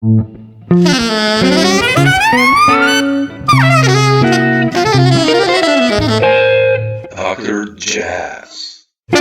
Dr. Jazz. I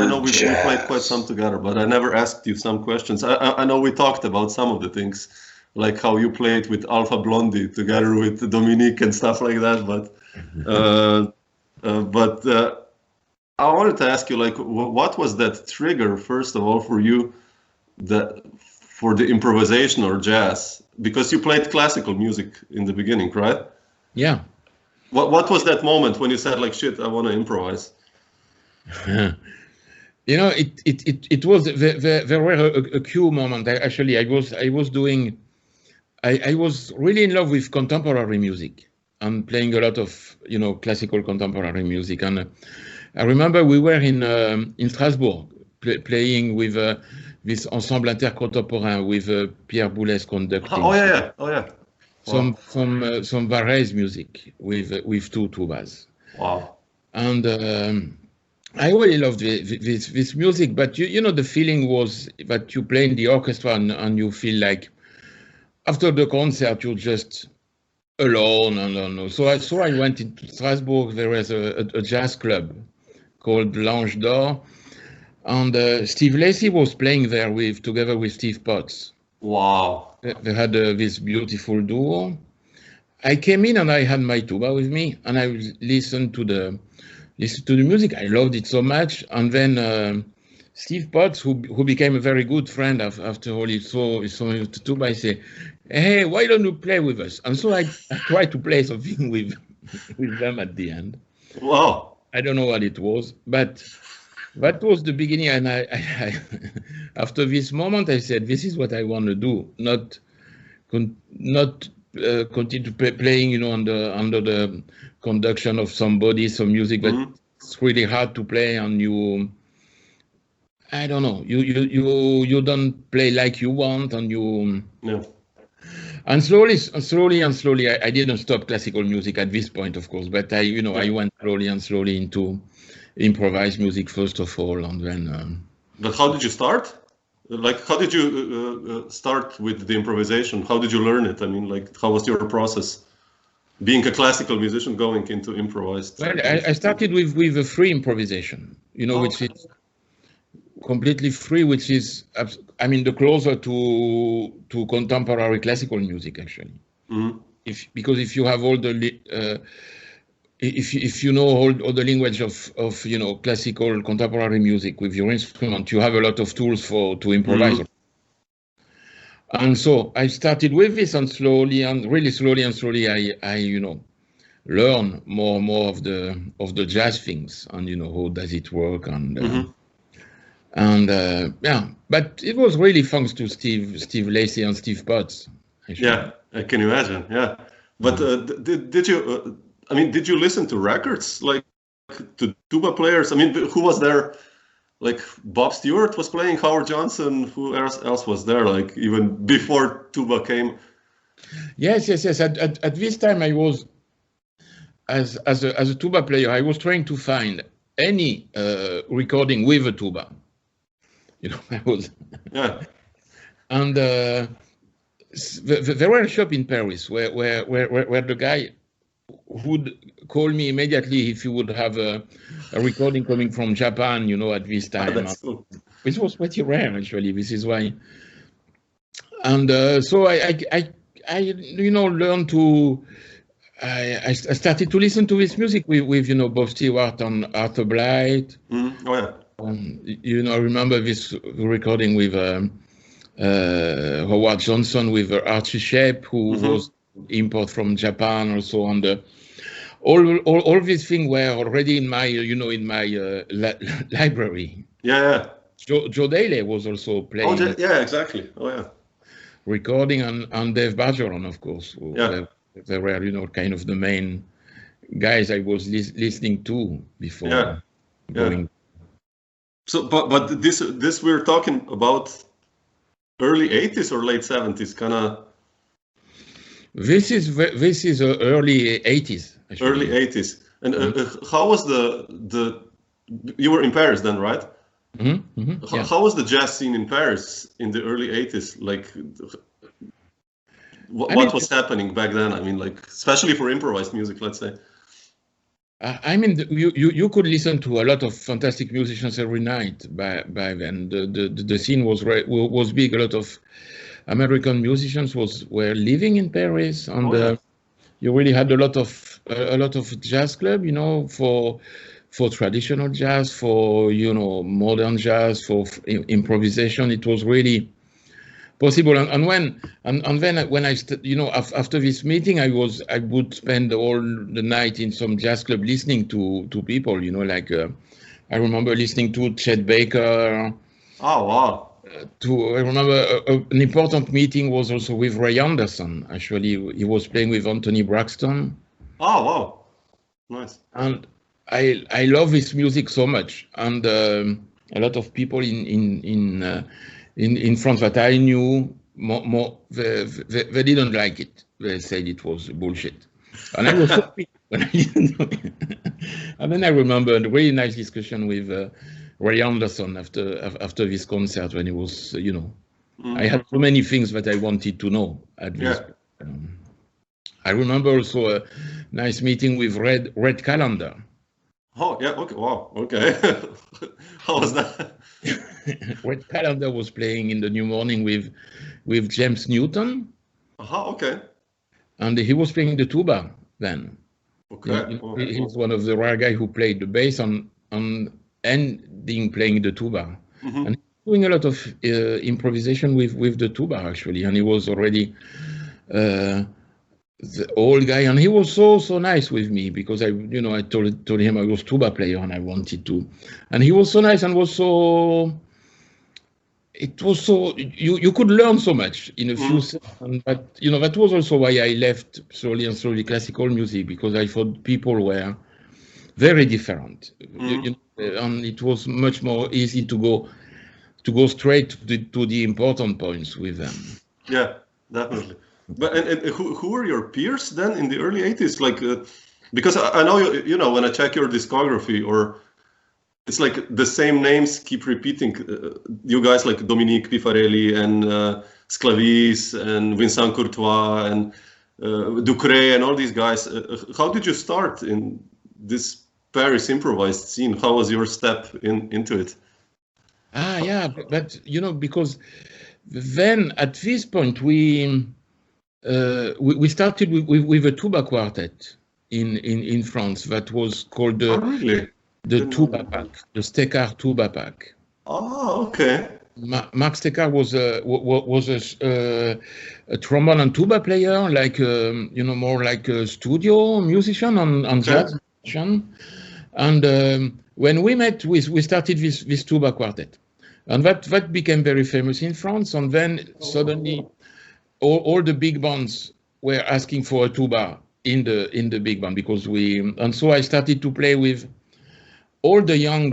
know we played quite some together, but I never asked you some questions. I know we talked about some of the things, like how you played with Alpha Blondie together with Dominique and stuff like that. But I wanted to ask you, like, what was that trigger, first of all, for you, for the improvisation or jazz? Because you played classical music in the beginning, right? Yeah. What was that moment when you said, like, shit, I want to improvise? You know, it was there were a few moments. Actually, I was really in love with contemporary music and playing a lot of, you know, classical contemporary music. And I remember we were in Strasbourg playing with this ensemble intercontemporain with Pierre Boulez conducting. Oh yeah. Some Varese music with two tubas. Wow. And I really loved this music, but you know, the feeling was that you play in the orchestra and you feel like after the concert you're just alone and so I went into Strasbourg. There was a jazz club called L'Ange d'Or, and Steve Lacy was playing there together with Steve Potts. Wow. They had this beautiful duo. I came in and I had my tuba with me and I listened to the music. I loved it so much. And then Steve Potts, who became a very good friend after all, he saw the tuba. I say, hey, why don't you play with us? And so I tried to play something with them at the end. Wow. I don't know what it was, but that was the beginning. And I after this moment, I said, this is what I want to do, not continue playing, you know, under the conduction of somebody, some music, but it's really hard to play, and I don't know, you don't play like you want, and and slowly, I didn't stop classical music at this point, of course, but I went slowly into improvised music first of all, and then. But how did you start? Like, how did you start with the improvisation? How did you learn it? I mean, like, how was your process? Being a classical musician going into improvised. Well, I started with a free improvisation, you know, which is completely free, which is, I mean, the closer to contemporary classical music, actually. Because if you have all the if you know all the language of you know, classical contemporary music with your instrument, you have a lot of tools to improvise. And so I started with this, and really slowly, I you know, learn more of the jazz things, and you know, how does it work, and yeah. But it was really thanks to Steve Lacy and Steve Potts. Yeah, I can imagine. Yeah, but did you? I mean, did you listen to records, like to tuba players? I mean, who was there? Like Bob Stewart was playing, Howard Johnson. Who else was there? Like even before tuba came. Yes. At this time, I was as a tuba player. I was trying to find any recording with a tuba. You know, I was. Yeah. And there were a shop in Paris where the guy would call me immediately if you would have a recording coming from Japan, you know, at this time. That's cool. Which was pretty rare, actually. This is why. And so I you know, learned to. I started to listen to this music with you know, Bob Stewart and Arthur Blythe. Oh yeah. You know, I remember this recording with Howard Johnson with Archie Shepp, who was import from Japan also, on the all these things were already in my library. Yeah. Joe Daley was also playing. Oh yeah, exactly. Oh yeah. Recording, and Dave Bargeron, of course. They were, you know, kind of the main guys I was listening to before going. So, but this we're talking about early 80s or late 70s, kind of? This is early 80s. Actually. Early 80s. And how was the you were in Paris then, right? Yeah. How was the jazz scene in Paris in the early 80s? Like, what was happening back then? I mean, like, especially for improvised music, let's say. I mean, you could listen to a lot of fantastic musicians every night by then. The scene was big. A lot of American musicians were living in Paris, and you really had a lot of jazz club, you know, for traditional jazz, for modern jazz, for improvisation. It was really possible. And then when I after this meeting, I would spend all the night in some jazz club listening to people, you know, like I remember listening to Chet Baker. Oh wow. I remember an important meeting was also with Ray Anderson. Actually, he was playing with Anthony Braxton. Oh wow, nice. And I love his music so much, and a lot of people in France that I knew they didn't like it. They said it was bullshit, and I was happy when I listened to it. And then I remember a really nice discussion with Ray Anderson after this concert, when he was, I had so many things that I wanted to know at this. I remember also a nice meeting with Red Callender. Oh yeah, okay, wow, okay. How was that? Red Callender was playing in the New Morning with James Newton. Okay. And he was playing the tuba then. Okay. He's one of the rare guys who played the bass and playing the tuba. And doing a lot of improvisation with the tuba, actually. And he was already the old guy, and he was so nice with me, because I told him I was tuba player and I wanted to, and he was so nice and you could learn so much in a few seconds. But that was also why I left slowly classical music, because I thought people were very different, and it was much more easy to go straight to the important points with them. Yeah, definitely. But and who were your peers then in the early 80s? Like, because I know when I check your discography, or it's like the same names keep repeating. You guys like Dominique Pifarelli and Sclavis and Vincent Courtois and Ducré and all these guys. How did you start in this Paris improvised scene? How was your step into it? Yeah, but because then at this point we started with a tuba quartet in France that was called the Tuba Pack, the Stekar Tuba Pack. Oh, okay. Marc Stekar was a trombone and tuba player, like more like a studio musician and jazz musician. And when we met, we started this tuba quartet, and that became very famous in France. And then suddenly, all the big bands were asking for a tuba in the big band, because so I started to play with all the young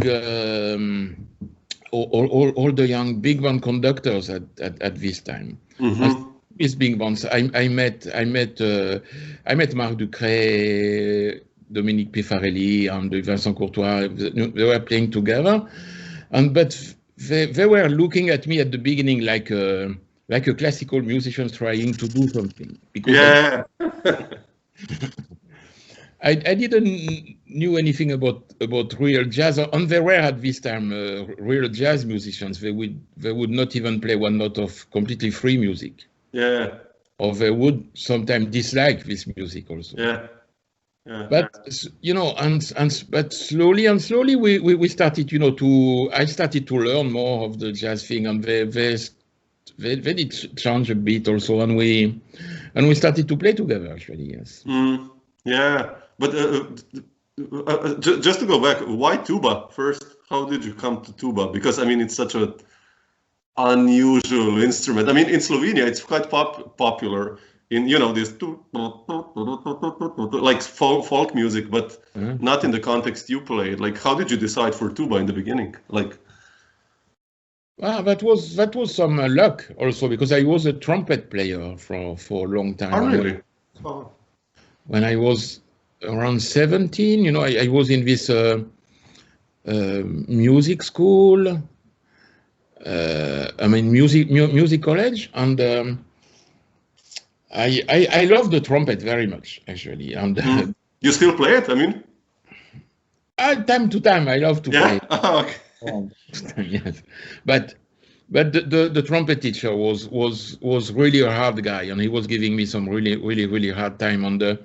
all the young big band conductors at this time. These big bands, I met Marc Ducré, Dominique Pifarelli, and Vincent Courtois. They were playing together, but they were looking at me at the beginning like a classical musician trying to do something. Because I didn't knew anything about real jazz, and there were at this time real jazz musicians. They would not even play one note of completely free music. Yeah. Or they would sometimes dislike this music also. Yeah. But but slowly we started I started to learn more of the jazz thing, and they did change a bit also, and we started to play together, actually. Yes. Yeah, but just to go back, why tuba first? How did you come to tuba? Because I mean, it's such an unusual instrument. I mean, in Slovenia, it's quite popular in this like folk music, but not in the context you play. Like, how did you decide for tuba in the beginning? Like, Well, that was some luck also, because I was a trumpet player for a long time. Oh, really? Oh. When I was around 17, you know, I was in this music school. I mean, music college, and I love the trumpet very much, actually. And you still play it? I mean, time to time, I love to play. Oh, okay. Yes, but the trumpet teacher was really a hard guy, and he was giving me some really hard time. On the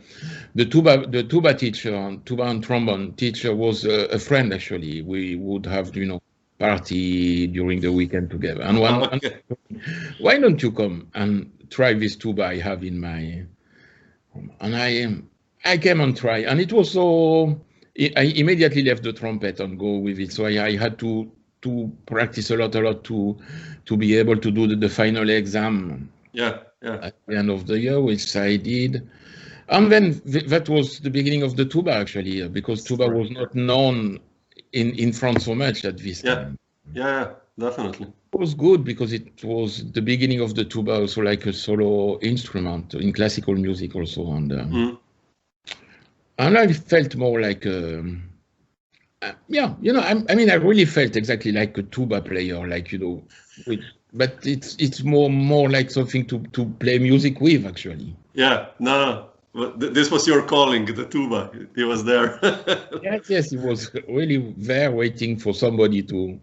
tuba teacher, tuba and trombone teacher was a friend, actually. We would have, you know, party during the weekend together. And one, why don't you come and try this tuba I have in my room? And I came and tried, and it was so. I immediately left the trumpet and go with it. So I had to practice a lot to be able to do the final exam. Yeah. At the end of the year, which I did. And then that was the beginning of the tuba, actually, because tuba was not known in France so much at this time. Yeah, definitely. It was good because it was the beginning of the tuba, also like a solo instrument in classical music also. And I felt more like, you know, I mean, I really felt exactly like a tuba player, like, you know, but it's more like something to play music with, actually. Yeah, no. This was your calling, the tuba. He was there. Yes, he was really there waiting for somebody to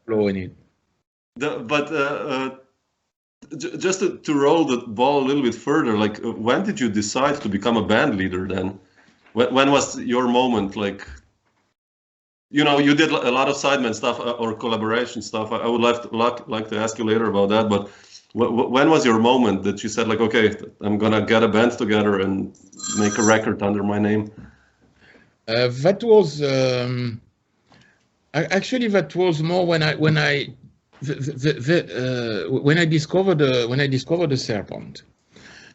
blow in it. Just to roll the ball a little bit further, like, when did you decide to become a band leader then? When was your moment? Like, you know, you did a lot of sideman stuff or collaboration stuff. I would like to ask you later about that. But when was your moment that you said, like, okay, I'm gonna get a band together and make a record under my name? That was actually that was more when I discovered the serpent.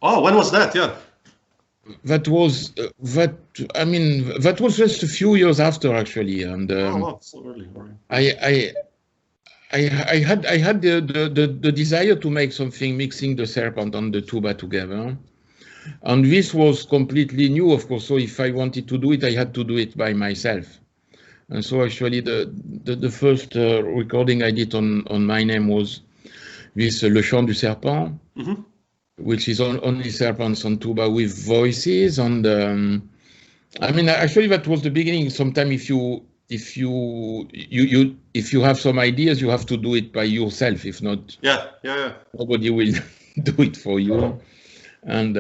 Oh, when was that? Yeah. That was just a few years after, actually, and so early. I had the desire to make something mixing the serpent and the tuba together, and this was completely new, of course. So if I wanted to do it, I had to do it by myself. And so actually the first recording I did on my name was this Le Chant du Serpent, which is only serpents on tuba with voices. And I mean, actually that was the beginning. Sometimes if you have some ideas, you have to do it by yourself. If not, nobody will do it for you. And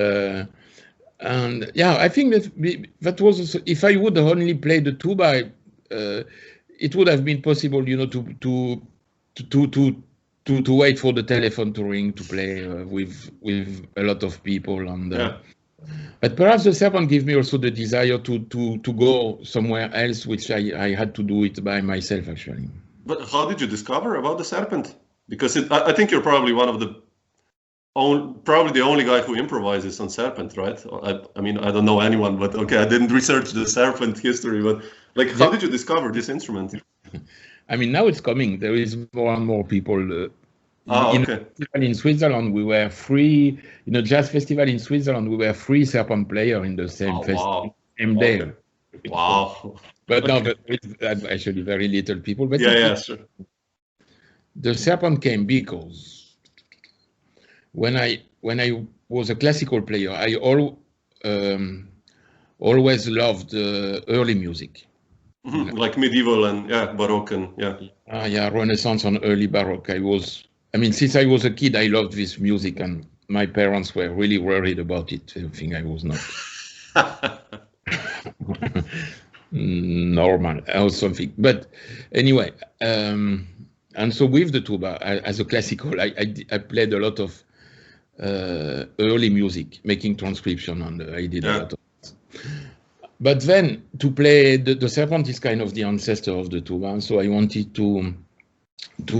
yeah, I think that was, if I would only play the tuba, it would have been possible, you know, to wait for the telephone to ring to play with a lot of people. And but perhaps the serpent gave me also the desire to go somewhere else, which I had to do it by myself, actually. But how did you discover about the serpent? Because I think you're probably probably the only guy who improvises on serpent, right? I mean, I don't know anyone, but okay, I didn't research the serpent history, but like, how did you discover this instrument? I mean, now it's coming. There is more and more people. In Switzerland, we were free. In a jazz festival in Switzerland, we were free serpent player in the same festival, same day. Wow! But no, but it's actually very little people. But sure. The serpent came because when I was a classical player, I always loved early music. Like medieval and Baroque and Renaissance and early Baroque. Since I was a kid, I loved this music, and my parents were really worried about it. I think I was not normal or something. But anyway, and so with the tuba, as a classical, I played a lot of early music, making transcription, and I did a lot of it. But then to play the serpent is kind of the ancestor of the tuba, and so I wanted to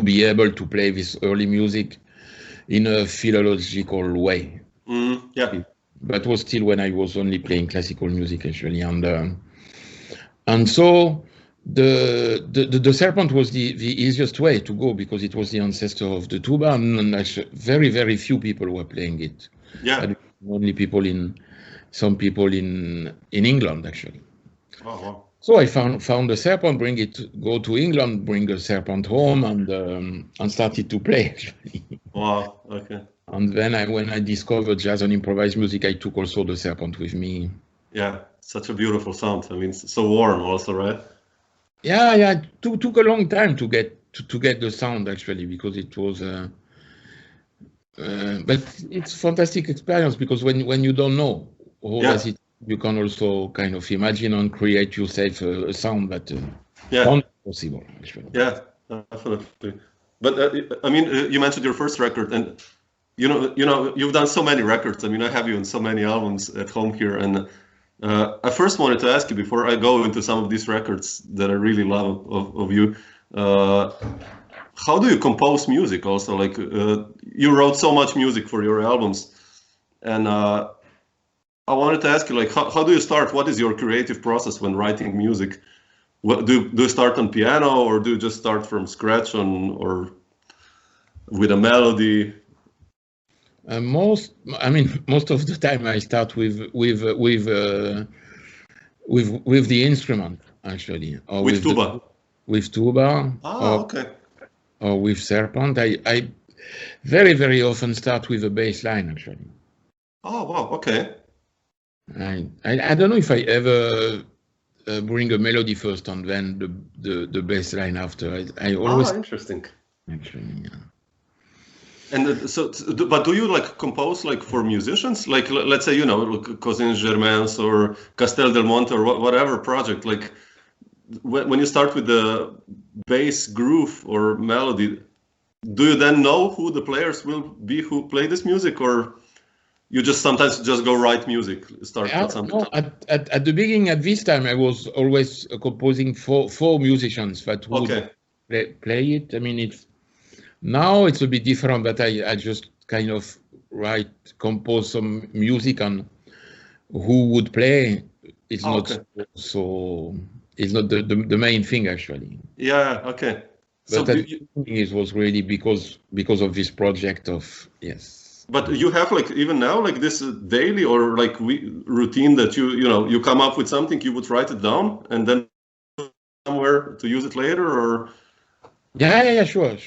be able to play this early music in a philological way. That was still when I was only playing classical music, actually, and so the serpent was the easiest way to go because it was the ancestor of the tuba, and actually very few people were playing it. Yeah. Only some people in England actually. Oh, wow. So I found the serpent, go to England, bring the serpent home, and started to play actually. Wow. Okay. And then when I discovered jazz and improvised music, I took also the serpent with me. Yeah, such a beautiful sound. I mean, it's so warm also, right? Yeah. It took a long time to get the sound actually, because it was. But it's fantastic experience because when you don't know how does it, you can also kind of imagine and create yourself a sound that is possible actually. Yeah, definitely. But I mean, you mentioned your first record, and you know, you've done so many records. I mean, I have you in so many albums at home here, and I first wanted to ask you before I go into some of these records that I really love of you. How do you compose music? Also, like you wrote so much music for your albums, and I wanted to ask you, like, how do you start? What is your creative process when writing music? What do you start on piano, or do you just start from scratch or with a melody? Most of the time I start with the instrument actually, or with tuba. With tuba. Okay. Or with serpent. I very often start with a bass line actually. Oh wow, okay. I don't know if I ever bring a melody first and then the bass line after. I always interesting. Actually, yeah. And but do you like compose like for musicians? Like let's say, you know, Cousins Germains or Castel del Monte or whatever project, like when you start with the bass groove or melody, do you then know who the players will be who play this music, or you just sometimes just go write music, start with something? No, at the beginning, at this time, I was always composing for musicians that would play it. I mean, now it's a bit different, but I just kind of compose some music and who would play. It's not so. It's not the main thing actually. Yeah. Okay. But so it was really because of this project of But you have like even now like this daily or like routine that you come up with something, you would write it down and then somewhere to use it later, or? Yeah. Sure.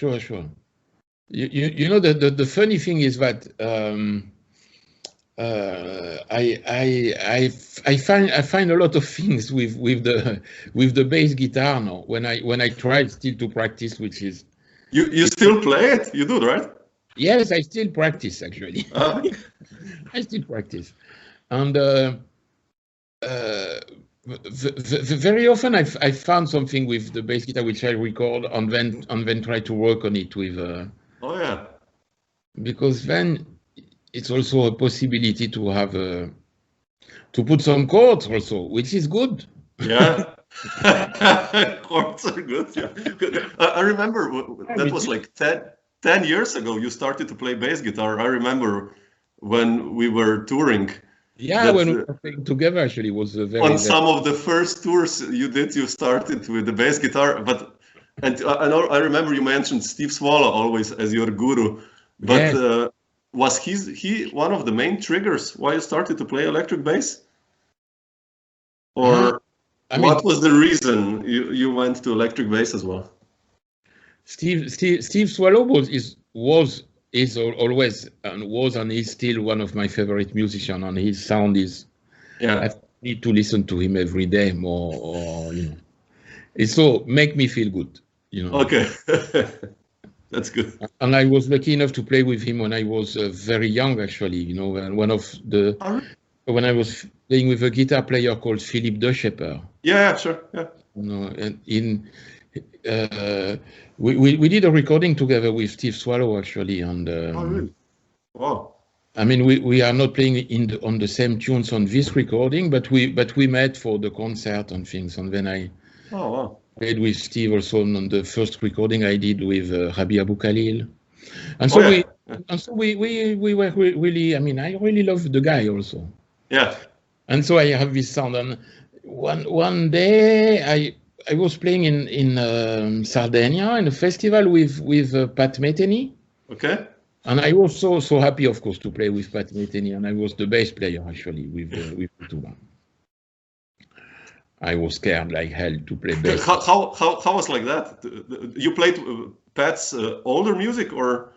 You know the funny thing is that I find a lot of things with the bass guitar now when I try still to practice, which is you still play it? You do, right? Yes, I still practice actually. I still practice, and very often I found something with the bass guitar which I record and then try to work on it with. Because then it's also a possibility to have to put some chords also, which is good. Yeah, chords are good. Yeah, I remember that was like 10 years ago. You started to play bass guitar. I remember when we were touring. Yeah, when we were playing together, actually, was a very. On some of the first tours you did, you started with the bass guitar, and I remember you mentioned Steve Swallow always as your guru, but. Yes. Was he one of the main triggers why you started to play electric bass? Or what was the reason you went to electric bass as well? Steve Swallow is always and was and is still one of my favorite musicians, and his sound is I need to listen to him every day more, or it's so make me feel good, Okay. That's good. And I was lucky enough to play with him when I was very young, actually. When I was playing with a guitar player called Philippe De Schepper. Yeah, sure. Yeah. And we did a recording together with Steve Swallow actually, and. Really? Wow. I mean, we are not playing on the same tunes on this recording, but we met for the concert and things, and then I. Oh wow. Played with Steve also on the first recording I did with Rabih Abou Khalil, and so we were really. I mean, I really love the guy also. Yeah. And so I have this sound, and one day was playing in Sardinia in a festival with Pat Metheny. Okay. And I was so happy, of course, to play with Pat Metheny, and I was the bass player actually with the tuba. I was scared like hell to play bass. How was like that? You played Pat's older music, or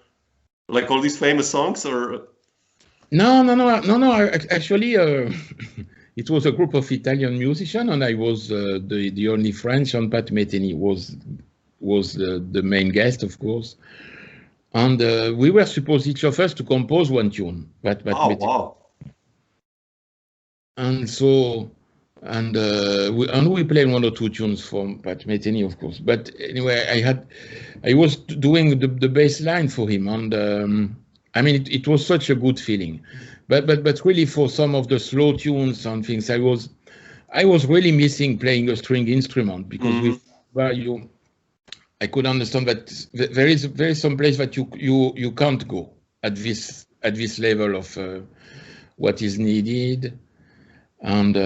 like all these famous songs, or? No. Actually, it was a group of Italian musicians, and I was the only French, and Pat Metheny was the main guest, of course. And we were supposed, each of us, to compose one tune. Wow. And so, we played one or two tunes from Pat Metheny, of course. But anyway, I was doing the bass line for him, and I mean, it was such a good feeling. But really, for some of the slow tunes and things, I was really missing playing a string instrument, because I could understand that there is some place that you can't go at this level of what is needed, and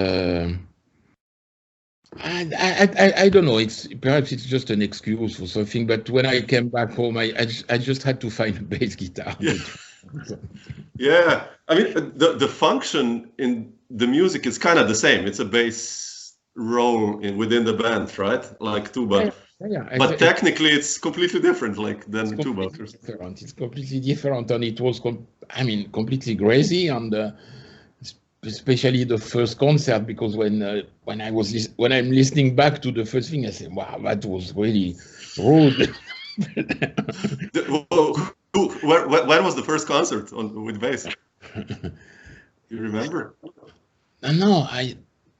I don't know. Perhaps it's just an excuse for something. But when I came back home, I just had to find a bass guitar. Yeah. Yeah. I mean, the function in the music is kind of the same. It's a bass role within the band, right? Like tuba. Yeah, but technically, it's completely different, than tuba. It's completely different, and it was, completely crazy, and especially the first concert, because when I'm listening back to the first thing, I say, "Wow, that was really rude." When was the first concert with bass? You remember? No,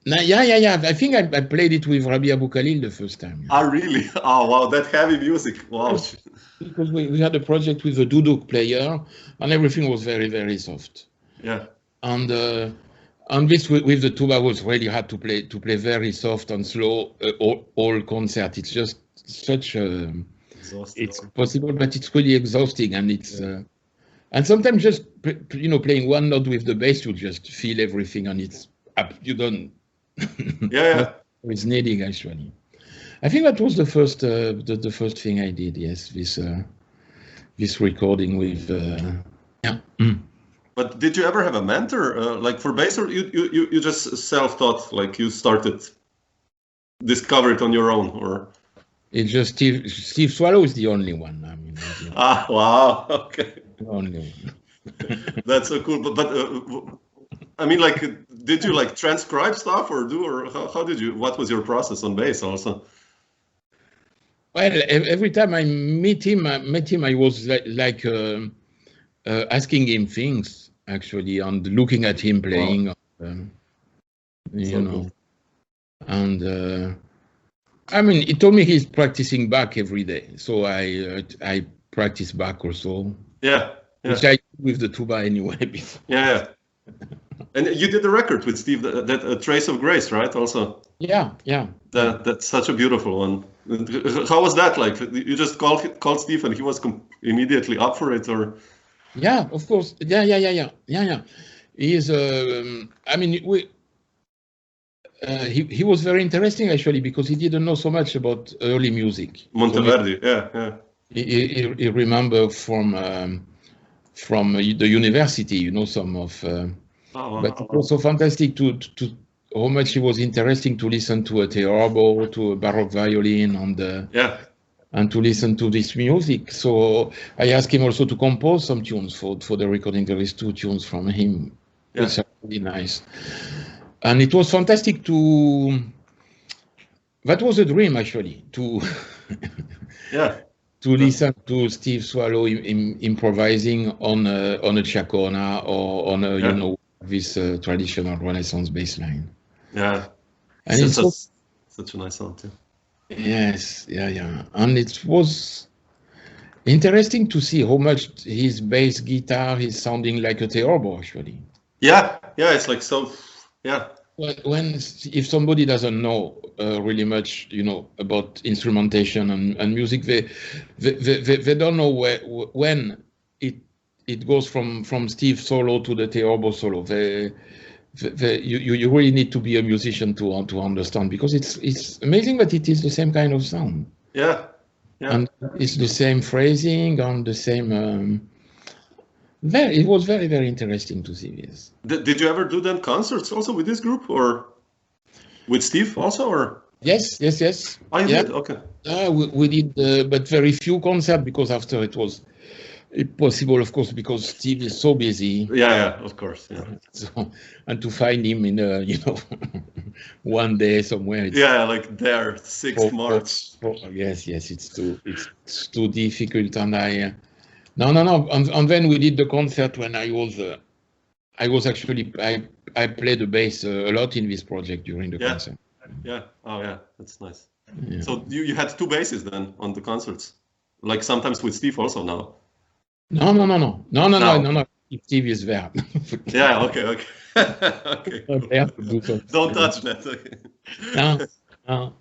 Yeah. I think I played it with Rabih Abou Khalil the first time. Ah, really? Oh, wow, that heavy music. Wow. Because we had a project with a duduk player, and everything was very, very soft. Yeah. And this with the tuba was really hard to play very soft and slow all concert. It's just such a... It's possible, but it's really exhausting, and it's... and sometimes just, playing one note with the bass, you just feel everything, and it's up. You don't... Yeah. It's needing, actually. I think that was the first thing I did. Yes, this recording with But did you ever have a mentor for bass, or you just self-taught, you started discover it on your own, or? It's just Steve Swallow is the only one. Wow, okay. The only one. That's so cool. But did you transcribe stuff or how did you? What was your process on bass also? Well, every time I met him, I was asking him things, actually, and looking at him playing. Wow. Cool. And he told me he's practicing back every day, so I practice back also. Yeah. Which I did with the tuba anyway before. Yeah. And you did the record with Steve, that Trace of Grace, right? Also. Yeah. That's such a beautiful one. How was that like? You just called Steve and he was immediately up for it, or? Yeah, of course. Yeah. He is. He was very interesting, actually, because he didn't know so much about early music. Monteverdi, yeah. He remembered from the university, some of. But it was so fantastic to how much it was interesting to listen to a theorbo, to a baroque violin, and to listen to this music. So I asked him also to compose some tunes for the recording. There is 2 tunes from him, which are really nice. And it was fantastic that was a dream, actually, to listen to Steve Swallow improvising on a Chacona or on this traditional Renaissance bass line. Yeah. And it's such a nice sound too. Yes, yeah. And it was interesting to see how much his bass guitar is sounding like a theorbo, actually. Yeah, it's like so. Yeah. If somebody doesn't know really much, about instrumentation and music, they don't know when it goes from Steve solo to the theorbo solo. you really need to be a musician to understand, because it's amazing that it is the same kind of sound. Yeah. Yeah. And it's the same phrasing and the same. It was very, very interesting to see this. Did you ever do then concerts also with this group, or with Steve also, or? Yes. Oh, you did? Okay. We did, but very few concerts, because after it was impossible, of course, because Steve is so busy. Yeah, of course. Yeah. So, and to find him in one day somewhere. Like there, 6th March. Yes, it's too difficult, and no. And then we did the concert when I played the bass a lot in this project during the concert. Yeah. Oh yeah, that's nice. Yeah. So you had 2 basses then on the concerts, like sometimes with Steve also now. No. Steve is there. Yeah. Okay. Okay. Cool. Don't touch that. Okay. No.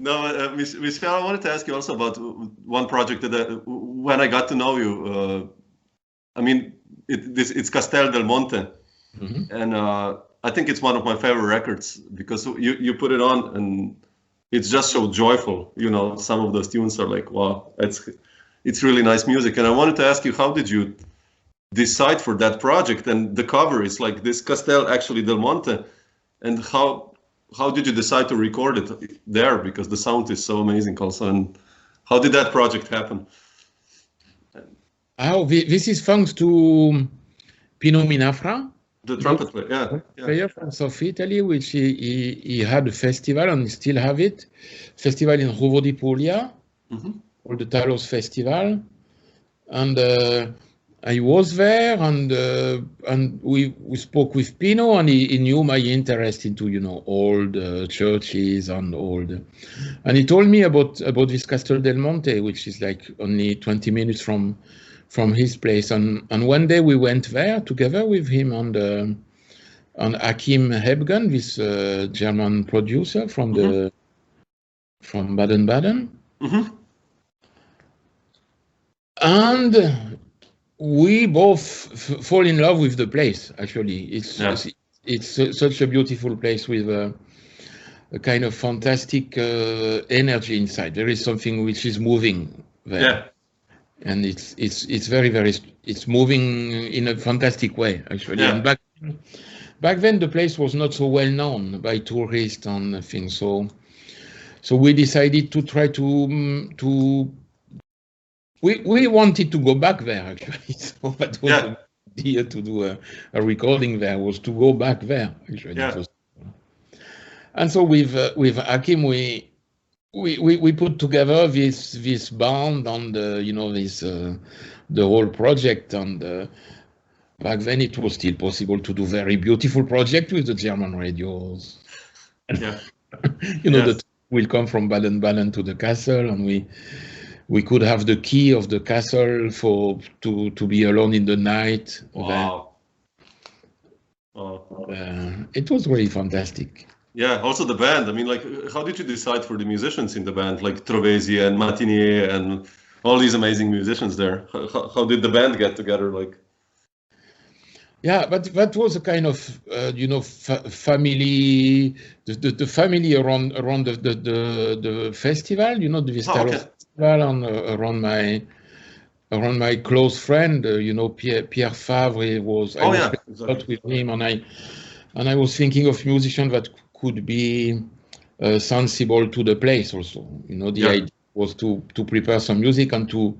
No, Michel, I wanted to ask you also about one project that when I got to know you, it's Castel del Monte, and I think it's one of my favorite records, because you put it on and it's just so joyful. Some of those tunes are like, wow, it's really nice music. And I wanted to ask you, how did you decide for that project? And the cover is like this Castel actually del Monte, and how did you decide to record it there? Because the sound is so amazing also. And how did that project happen? This is thanks to Pino Minafra, the trumpet player, player from South Italy, which he had a festival, and still have it. Festival in Rovo di Puglia, called the Talos Festival. And I was there, and we spoke with Pino, and he knew my interest into old churches and and he told me about this Castel del Monte, which is like only 20 minutes from his place. And one day we went there together with him and Achim Hebgen, this German producer from Baden-Baden, and we both fall in love with the place. Actually, it's such a beautiful place with a kind of fantastic energy inside. There is something which is moving there, and it's very, very, it's moving in a fantastic way, actually. And back then the place was not so well known by tourists and things. So we decided to try to. We wanted to go back there, actually. So that was the idea, to do a recording there, was to go back there, actually. And so with Achim, we put together this band and the whole project. And back then it was still possible to do very beautiful project with the German radios. That will come from Baden-Baden to the castle, and we could have the key of the castle to be alone in the night. Wow. It was really fantastic. Yeah, also the band. I mean, like, how did you decide for the musicians in the band, like Trovesi and Matinier and all these amazing musicians there? How did the band get together? Like, yeah, but that was a kind of family, the family around the festival, the Vistaro Festival, and around my close friend, Pierre Favre was. I was exactly. With him, and I was thinking of musicians that could be sensible to the place also. The idea was to prepare some music and to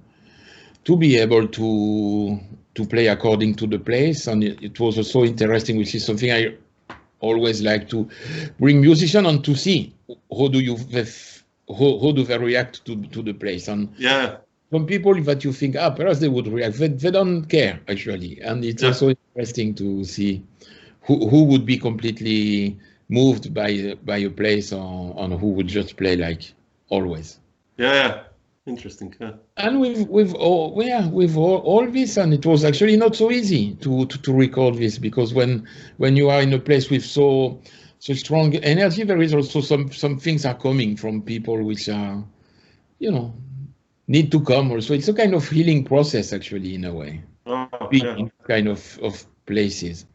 be able to play according to the place. And it was also interesting, which is something I always like to bring musicians and to see how do they react to the place. And some people that you think, perhaps they would react, they don't care, actually. And it's also interesting to see who would be completely moved by a place, or who would just play like always. Interesting. And with all this, and it was actually not so easy to record this, because when you are in a place with so strong energy, there is also some things are coming from people which are, need to come also. It's a kind of healing process, actually, in a way. Being in kind of places.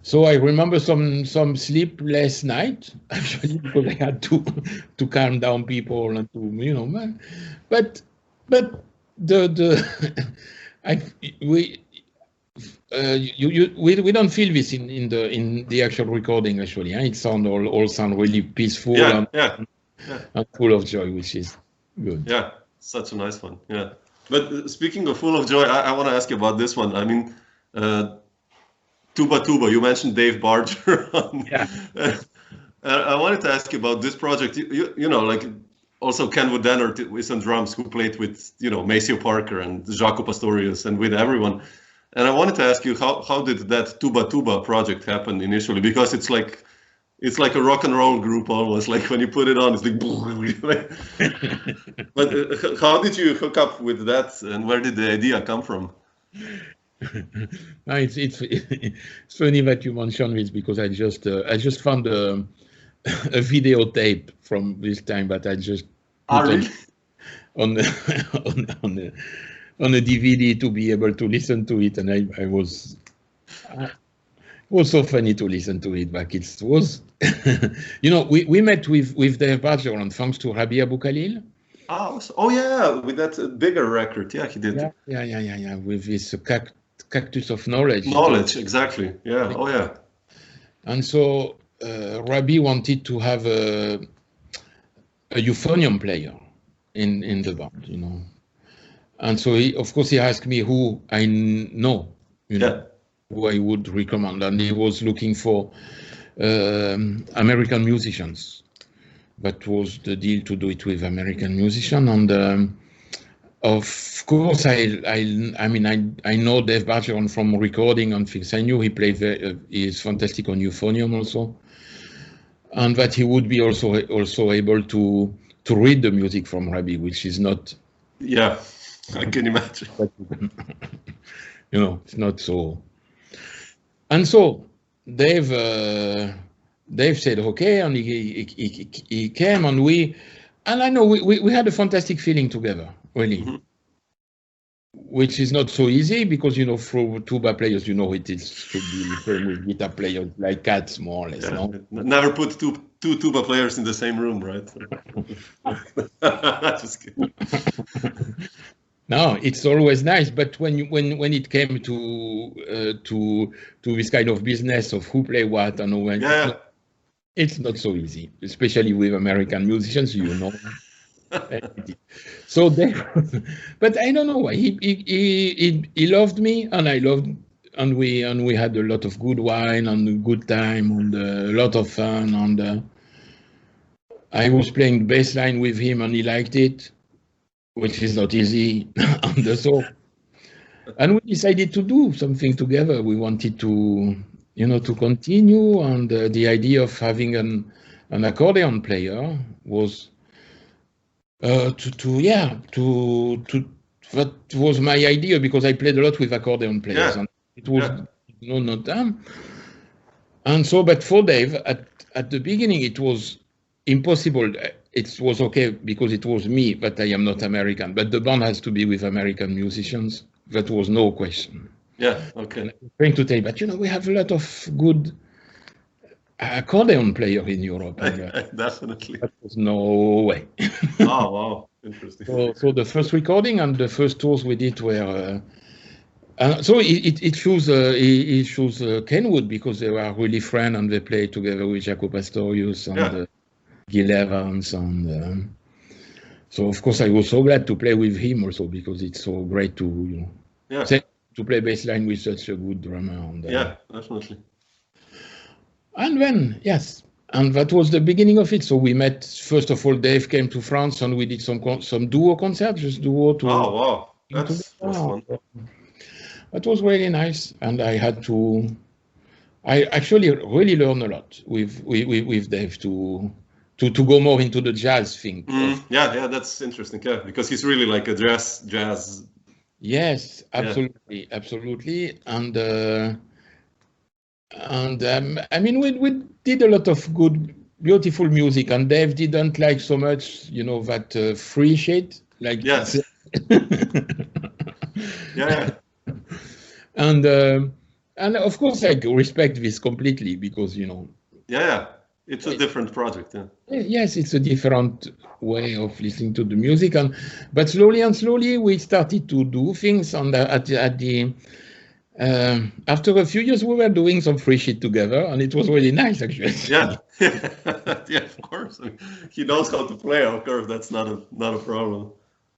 So I remember some sleepless night actually because I had to calm down people and to but the we don't feel this in the actual recording actually. It sound all sound really peaceful and full of joy, which is good. Yeah, such a nice one. Yeah, but speaking of full of joy, I want to ask you about this one. I mean. Tuba, you mentioned Dave Bargeron. Yeah. I wanted to ask you about this project. You know, like also Ken Wooddenner with some drums who played with, Maceo Parker and Jaco Pastorius and with everyone. And I wanted to ask you, how did that Tuba project happen initially? Because it's like a rock and roll group almost. Like when you put it on, it's like. But how did you hook up with that, and where did the idea come from? No, it's funny that you mentioned this because I just found a videotape from this time that I just put really? on a DVD to be able to listen to it, and it was so funny to listen to it back. It was, we met with Dave Bargeron thanks to Rabih Abou Khalil. Oh yeah, with that bigger record, yeah, he did. Yeah, with this Cactus of Knowledge. Knowledge, exactly. Yeah. Oh yeah. And so Rabih wanted to have a euphonium player in the band, And so of course he asked me who I know, who I would recommend, and he was looking for American musicians. That was the deal, to do it with American musician, and of course I know Dave Bargeron from recording and things. I knew he played is fantastic on euphonium also, and that he would be also able to read the music from Rabih, which is not. Yeah, I can imagine. It's not so. And so Dave said okay, and he came, and I know we had a fantastic feeling together, really, which is not so easy because for tuba players, it should be the same with guitar players, like cats, more or less. Yeah. No, never put two tuba players in the same room, right? Just kidding. No, it's always nice, but when it came to this kind of business of who play what and when. Yeah. It's not so easy, especially with American musicians, So but I don't know why he loved me, and I loved, and we had a lot of good wine and a good time and a lot of fun, and I was playing bass line with him, and he liked it, which is not easy, and we decided to do something together. We wanted to. To continue, and the idea of having an accordion player was that was my idea, because I played a lot with accordion players, and it was not them. And so, but for Dave, at the beginning, it was impossible. It was okay because it was me, but I am not American. But the band has to be with American musicians. That was no question. Yeah, okay. And I'm trying to tell you, but we have a lot of good accordion players in Europe. Definitely. That was no way. Oh, wow. Interesting. So the first recording and the first tours we did were... so it shows Kenwood, because they were really friends, and they played together with Jaco Pastorius and Gil Evans. And so, of course, I was so glad to play with him also, because it's so great to, to play bass line with such a good drummer. And, definitely. And then, and that was the beginning of it. So we met, first of all, Dave came to France, and we did some duo concerts, just duo. Oh, wow. That's fun. That was really nice. And I actually really learned a lot with Dave to go more into the jazz thing. Yeah, that's interesting. Yeah, because he's really like a jazz. Yes, absolutely, absolutely. And I mean, we did a lot of good, beautiful music, and Dave didn't like so much, that free shit. Like yeah. And And of course, I respect this completely because, you know. Yeah, it's a different project. Yeah. Yes, it's a different way of listening to the music, but slowly and slowly we started to do things after a few years we were doing some free shit together, and it was really nice actually. Yeah, yeah, of course. I mean, he knows how to play. Of course, that's not a problem.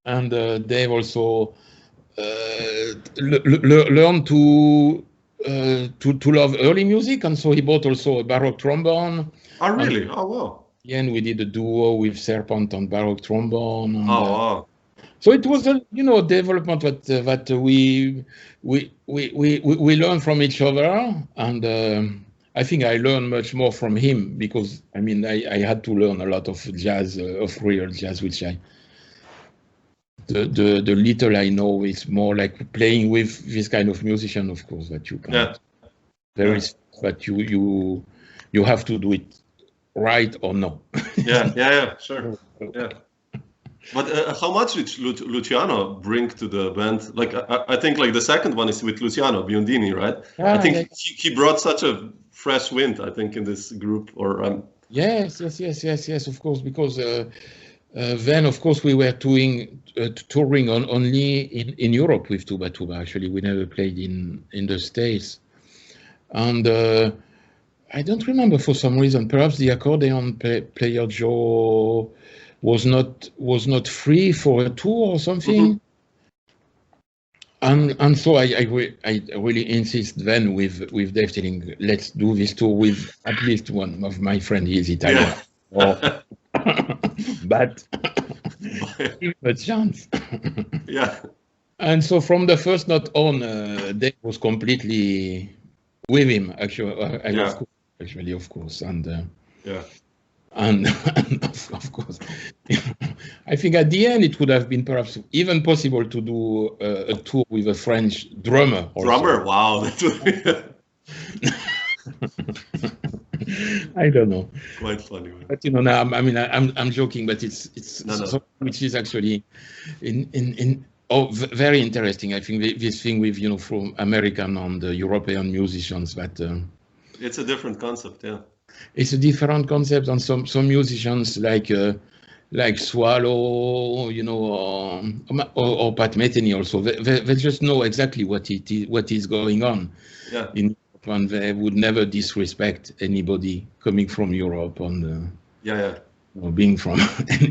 And Dave also learned to love early music, and so he bought also a baroque trombone. Oh, really? Oh, wow. Yeah, and we did a duo with Serpent on baroque trombone. And, wow. So it was a development that we learned from each other, and I think I learned much more from him because I mean I had to learn a lot of jazz, of real jazz, which the little I know is more like playing with this kind of musician, of course, that you can't. Yeah. There is, but you have to do it right or no. yeah, sure. Yeah. But how much did Luciano bring to the band? Like, I think like the second one is with Luciano, Biondini, right? I think he brought such a fresh wind, I think, in this group. Or Yes, of course, because then, of course, we were touring only in Europe with Tuba. Actually, we never played in the States. And I don't remember for some reason. Perhaps the accordion player Joe was not free for a tour or something. Mm-hmm. And so I really insist then with Dave telling, let's do this tour with at least one of my friends. He is Italian. Yeah. But give a chance. Yeah. And so from the first note on, Dave was completely with him, actually. Of course. And yeah. And of course, I think at the end it would have been perhaps even possible to do a tour with a French drummer. Wow, that would be. I don't know. Quite funny. Man. But now I'm joking, but it's something which is actually very interesting. I think this thing with from American and European musicians that it's a different concept, yeah. It's a different concept, and some musicians like Swallow, or Pat Metheny also. They just know exactly what is going on. Yeah. And they would never disrespect anybody coming from Europe and or being from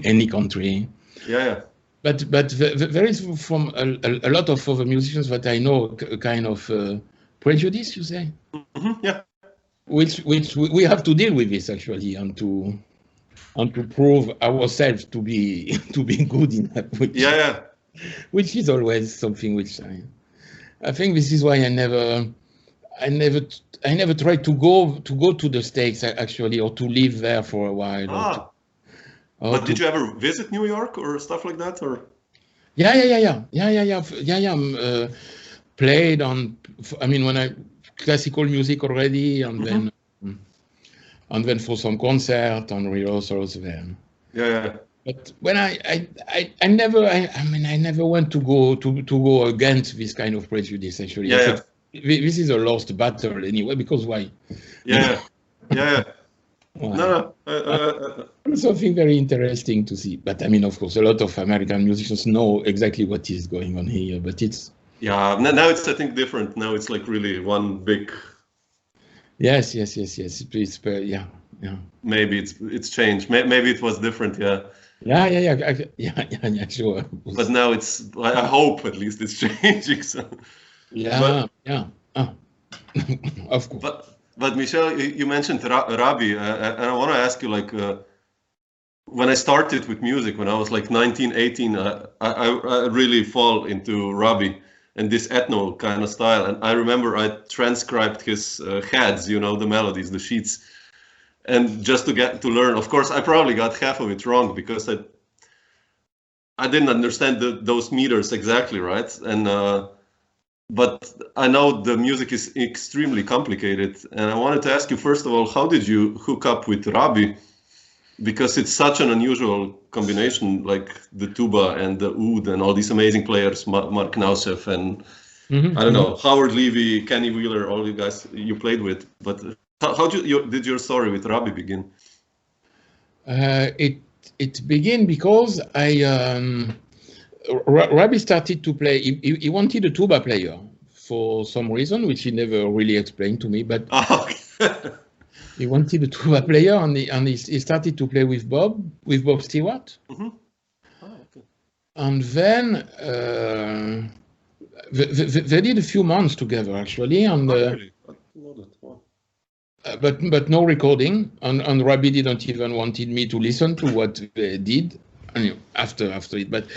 any country. Yeah. But there is from a lot of other musicians that I know a kind of prejudice, you say? Mm-hmm, yeah. Which we have to deal with this actually, and to prove ourselves to be good in that. Which is always something which I think this is why I never tried to go to the States actually, or to live there for a while. But did you ever visit New York or stuff like that, or? Yeah. Played on. I mean, when I classical music already, and then for some concert and rehearsals then. Yeah. But when I never want to go against this kind of prejudice actually. Yeah. This is a lost battle anyway, because why? Yeah. Why? No. Something very interesting to see. But I mean, of course, a lot of American musicians know exactly what is going on here, but it's. Yeah, now it's, I think, different. Now it's like really one big. Yes. It's yeah. Maybe it's changed. Maybe it was different. Yeah. Yeah, sure. But now it's. I hope at least it's changing. So. Yeah. Of course. But Michel, you mentioned Rabih, and I want to ask you, like, when I started with music, when I was like 19, 18, I really fall into Rabih and this ethno kind of style. And I remember I transcribed his heads, the melodies, the sheets, and just to learn. Of course, I probably got half of it wrong because I didn't understand those meters exactly, right? And but I know the music is extremely complicated, and I wanted to ask you, first of all, how did you hook up with Rabih? Because it's such an unusual combination, like the tuba and the oud and all these amazing players, Mark Nauseef and I don't know, Howard Levy, Kenny Wheeler, all you guys you played with. But how did your story with Rabih begin? It began because Rabih started to play. He wanted a tuba player for some reason, which he never really explained to me. But he wanted a tuba player, and he started to play with Bob Stewart. Mm-hmm. And then they did a few months together actually, and really? but no recording. And Rabih didn't even wanted me to listen to what they did. And after it, but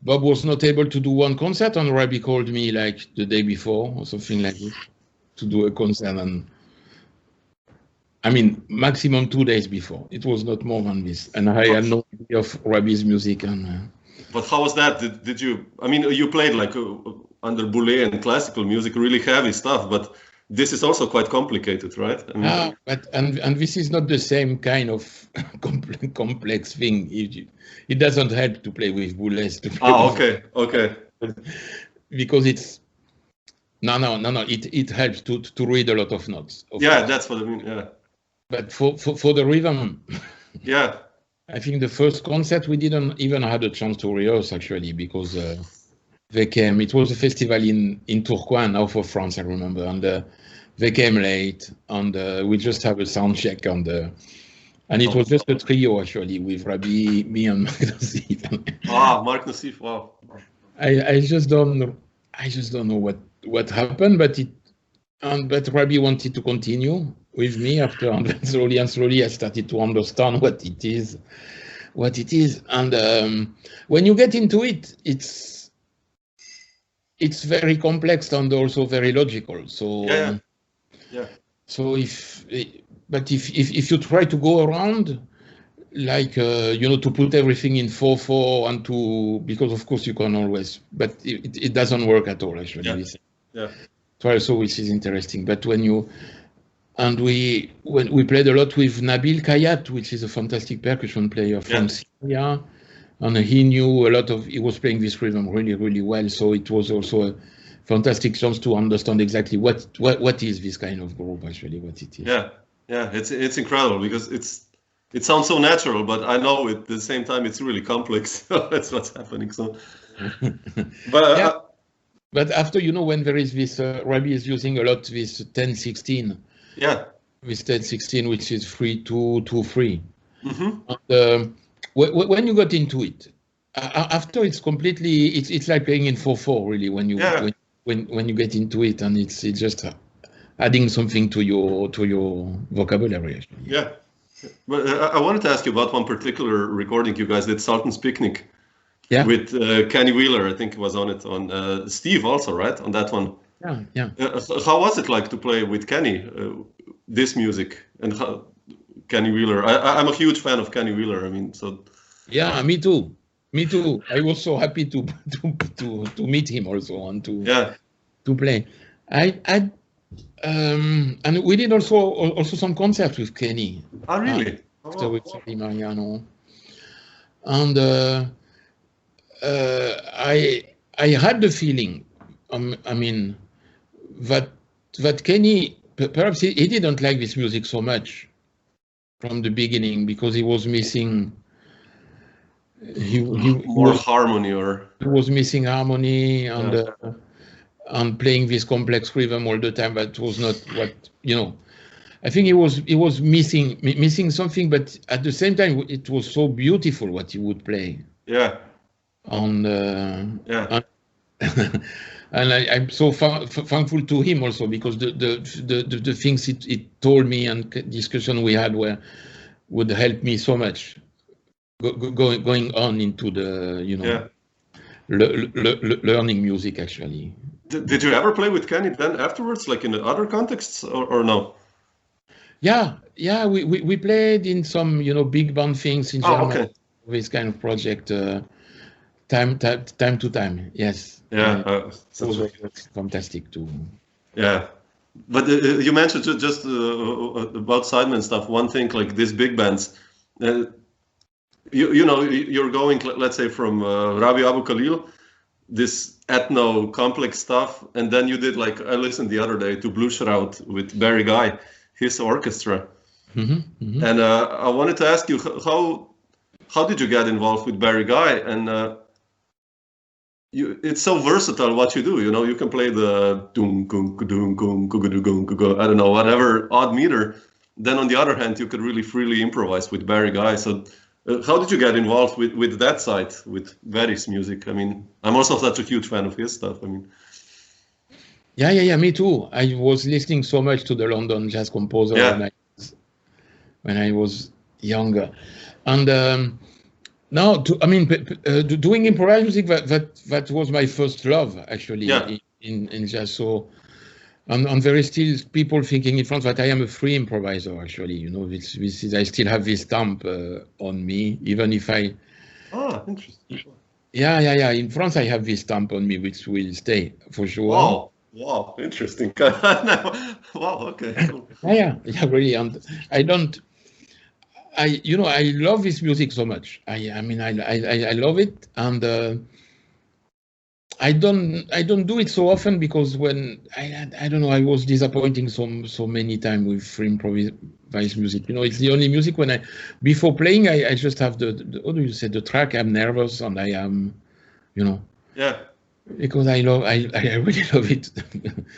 Bob was not able to do one concert, and Rabih called me like the day before or something like this to do a concert, and I mean maximum 2 days before. It was not more than this, and I had no idea of Rabih's music. And but how was that? Did you? I mean, you played like under Boulez and classical music, really heavy stuff, but this is also quite complicated, right? I mean, but this is not the same kind of complex thing. It doesn't help to play with Boulez. Okay. Because it's no. It helps to read a lot of notes. Yeah, that's what I mean. Yeah. But for the rhythm, yeah, I think the first concert we didn't even had a chance to rehearse actually, because they came. It was a festival in Tourcoing, south of France, I remember, and they came late, and we just have a sound check, and it was just a trio actually with Rabih, me, and Mark Nauseef. Mark Nauseef, wow. I just don't know what happened, but Rabih wanted to continue with me after, and then slowly I started to understand what it is, and when you get into it, it's very complex and also very logical. So yeah. So if you try to go around like to put everything in 4/4 and because of course you can always, but it doesn't work at all actually. Yeah. So which is interesting. But when we played a lot with Nabil Kayat, which is a fantastic percussion player from Syria, and he was playing this rhythm really, really well. So it was also a fantastic chance to understand exactly what is this kind of group actually, what it is. Yeah, it's incredible because it sounds so natural, but I know at the same time it's really complex. That's what's happening. So, but after when there is this, Rabih is using a lot this 10/16. Yeah. With 10/16, which is 3/2/2/3. Mm-hmm. And, when you got into it, after it's completely, it's like playing in 4/4 really when you get into it, and it's just adding something to your vocabulary actually. Yeah. But I wanted to ask you about one particular recording you guys did, Sultan's Picnic. Yeah. With Kenny Wheeler, I think was on it, on Steve also, right? On that one. Yeah. How was it like to play with Kenny, this music, and Kenny Wheeler? I'm a huge fan of Kenny Wheeler. I mean, so. Yeah, me too. I was so happy to meet him also and to play. And we did also some concerts with Kenny. Oh, really? After with Mariano. And I had the feeling, I mean, that Kenny, perhaps he didn't like this music so much from the beginning because he was missing harmony, or he was missing harmony and playing this complex rhythm all the time. That was not what I think he was missing something, but at the same time it was so beautiful what he would play. Yeah. And I'm so thankful to him also because the things it told me and discussion we had would help me so much going on into the learning music actually. Did you ever play with Kenny then afterwards, like in other contexts, or no? Yeah, we played in some big band things in Germany. Okay. This kind of project. Time to time, yes. Yeah, it was fantastic too. Yeah, but you mentioned just about Sidemen stuff. One thing, like these big bands, you're going, let's say, from Rabih Abou Khalil, this ethno complex stuff, and then you did like I listened the other day to Blue Shroud with Barry Guy, his orchestra, and I wanted to ask you how did you get involved with Barry Guy? And it's so versatile what you do. You know, you can play the I don't know, whatever odd meter. Then on the other hand, you could really freely improvise with Barry Guy. So how did you get involved with that side, with Barry's music? I mean, I'm also such a huge fan of his stuff. I mean, yeah, me too. I was listening so much to the London jazz composer when I was younger, and now doing improvised music that was my first love actually in jazz. So. And there is still people thinking in France that I am a free improviser, actually. You know, this is, I still have this stamp on me, even if I... Oh, interesting. Yeah. In France, I have this stamp on me, which will stay, for sure. Wow, interesting. Wow, okay. Cool. Yeah, really. And I love this music so much. I love it. And... I don't do it so often because when I don't know, I was disappointing so many times with free improvised music. You know, it's the only music when before playing I just have the what do you say, the track. I'm nervous and I am, you know. Yeah. Because I really love it.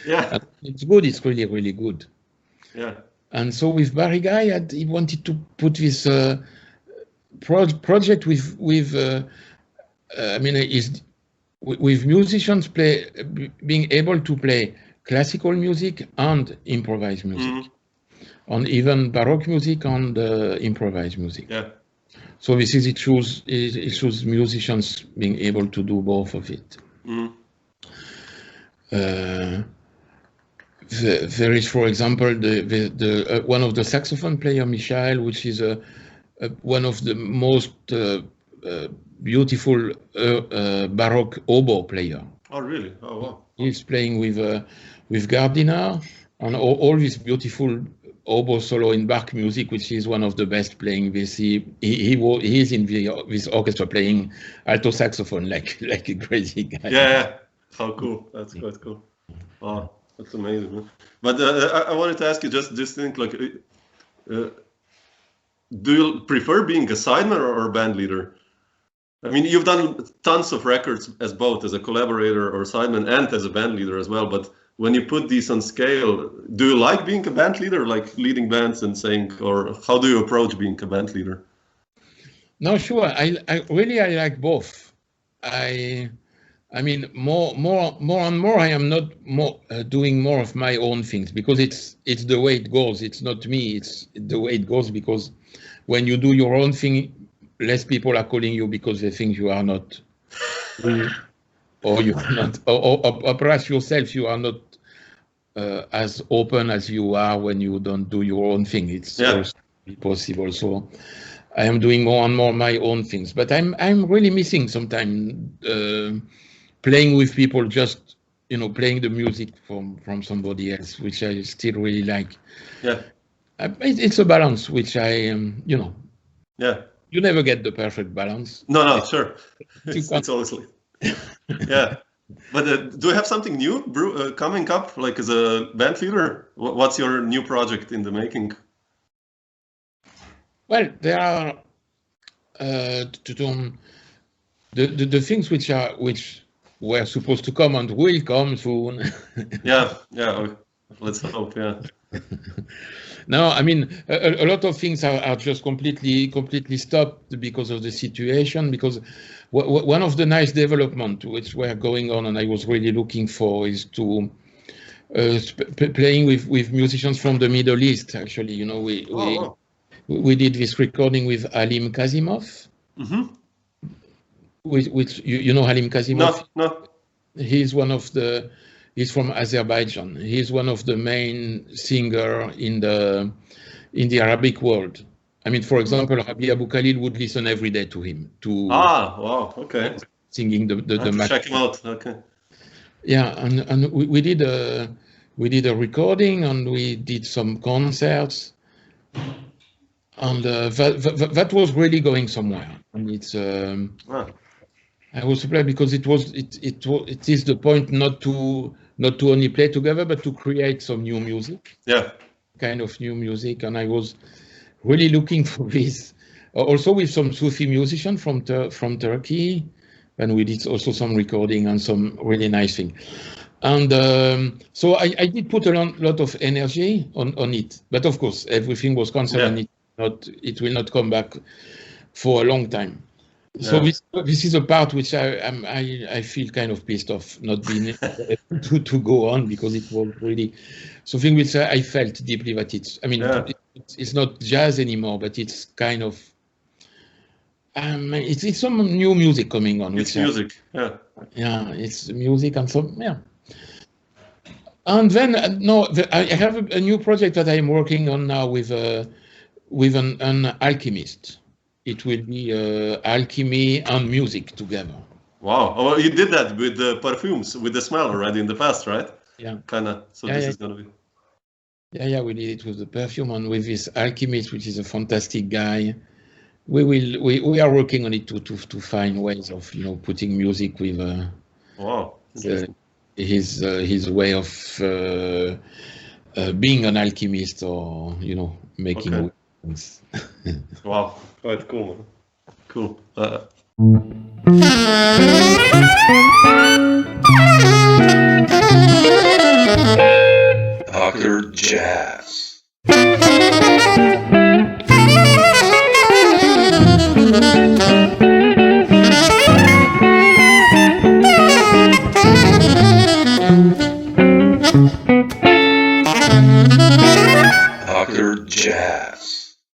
Yeah. It's good. It's really, really good. Yeah. And so with Barry Guy, he wanted to put this project with with musicians being able to play classical music and improvised music, and even Baroque music and improvised music. Yeah. So this is it shows musicians being able to do both of it. There is, for example, the one of the saxophone player, Michel, which is one of the most beautiful Baroque oboe player. Oh, really? Oh, wow. He's playing with Gardiner and all this beautiful oboe solo in Bach music, which is one of the best playing this. He is in this orchestra playing alto saxophone like a crazy guy. Yeah. How cool. That's quite cool. Wow, that's amazing. Man. But I wanted to ask you, just think like, do you prefer being a sideman or a band leader? I mean, you've done tons of records as both as a collaborator or sideman and as a band leader as well. But when you put these on scale, do you like being a band leader, like leading bands and saying, or how do you approach being a band leader? No, sure. I like both. I mean, more and more. I am not doing more of my own things because it's the way it goes. It's not me. It's the way it goes because when you do your own thing, less people are calling you because they think you are not, or you are not, or perhaps yourself you are not as open as you are when you don't do your own thing. It's also possible. So I am doing more and more my own things, but I'm really missing sometimes playing with people, just playing the music from somebody else, which I still really like. Yeah, it's a balance which I Yeah. You never get the perfect balance. No, sure. It's always like, yeah. But do you have something new coming up, like as a band leader? What's your new project in the making? Well, there are the things which were supposed to come and will come soon. Yeah. Let's hope. Yeah. No, I mean a lot of things are just completely stopped because of the situation. Because one of the nice development which were going on, and I was really looking for, is to playing with musicians from the Middle East. Actually, we did this recording with Halim Kazimov. Which you know Halim Kazimov? No. He's from Azerbaijan. He's one of the main singers in the Arabic world. I mean, for example, Rabih Abou Khalil would listen every day to him. Wow, okay. Singing the check him out. Okay. Yeah, and we did a recording and we did some concerts, and that was really going somewhere. And it's I was surprised because it is the point not to only play together, but to create some new music. Yeah. Kind of new music, and I was really looking for this. Also with some Sufi musician from Turkey, and we did also some recording and some really nice thing. And so I did put a lot of energy on it, but of course everything was concerned. Yeah. It will not come back for a long time. So this is a part which I feel kind of pissed off not being able to go on, because it was really something which I felt deeply that it's not jazz anymore, but it's kind of it's some new music coming on. It's music, it's music and some And then I have a new project that I'm working on now with an alchemist. It will be alchemy and music together. Wow! Oh, you did that with the perfumes, with the smell already in the past, right? Yeah. Kind of. So this is going to be. Yeah, we did it with the perfume and with this alchemist, which is a fantastic guy. We are working on it to find ways of putting music with. Wow. His way of being an alchemist, or making weapons. Wow, quite cool, man. Cool.